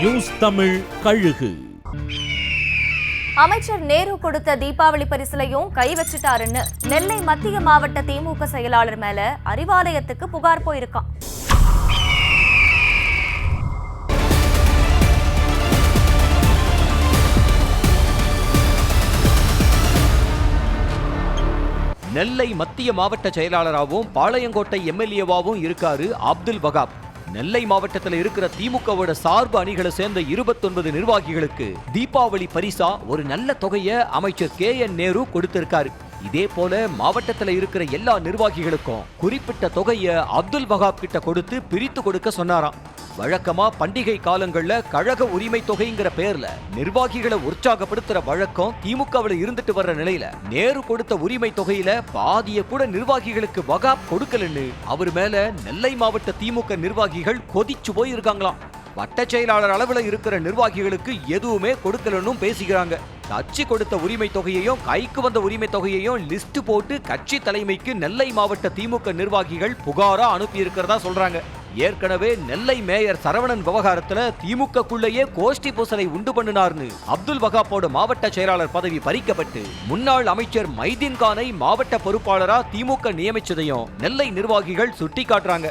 News Tamil கழுகு. அமைச்சர் நேரு கொடுத்த தீபாவளி பரிசிலையும் கை வச்சிட்டாருன்னு நெல்லை மத்திய மாவட்ட திமுக செயலாளர் மேல அறிவாலயத்துக்கு புகார் போயிருக்கான். நெல்லை மத்திய மாவட்ட செயலாளராகவும் பாளையங்கோட்டை எம்எல்ஏவாகவும் இருக்காரு அப்துல் வகாப். நெல்லை மாவட்டத்தில் இருக்கிற திமுகவோட சார்பு அணிகளை சேர்ந்த 29 நிர்வாகிகளுக்கு தீபாவளி பரிசா ஒரு நல்ல தொகையை அமைச்சர் KN நேரு கொடுத்திருக்காரு. இதே போல மாவட்டத்தில் இருக்கிற எல்லா நிர்வாகிகளுக்கும் குறிப்பிட்ட தொகையை அப்துல் வகாப் கிட்ட கொடுத்து பிரித்து கொடுக்க சொன்னாராம். வழக்கமா பண்டிகை காலங்கள்ல கழக உரிமை தொகைங்கிற பேர்ல நிர்வாகிகளை உற்சாகப்படுத்துற வழக்கம் திமுகவில் இருந்துட்டு வர்ற நிலையில நேரு கொடுத்த உரிமை தொகையில பாதிய கூட நிர்வாகிகளுக்கு வகாப் கொடுக்கலன்னு அவர் மேல நெல்லை மாவட்ட திமுக நிர்வாகிகள் கொதிச்சு போயிருக்காங்களாம். வட்ட செயலாளர் அளவுல இருக்கிற நிர்வாகிகளுக்கு எதுவுமே கொடுக்கலன்னு பேசிக்கிறாங்க. கட்சி கொடுத்த உரிமை தொகையையும் கைக்கு வந்த உரிமை தொகையையும் லிஸ்ட் போட்டு கட்சி தலைமைக்கு நெல்லை மாவட்ட திமுக நிர்வாகிகள் புகாரா அனுப்பி இருக்கிறதா சொல்றாங்க. ஏற்கனவே நெல்லை மேயர் சரவணன் விவகாரத்துல திமுகக்குள்ளேயே கோஷ்டி பூசலை உண்டு பண்ணினார்னு அப்துல் வகாப்போட மாவட்ட செயலாளர் பதவி பறிக்கப்பட்டு முன்னாள் அமைச்சர் மைதீன் கானை மாவட்ட பொறுப்பாளரா திமுக நியமிச்சதையும் நெல்லை நிர்வாகிகள் சுட்டிக்காட்டுறாங்க.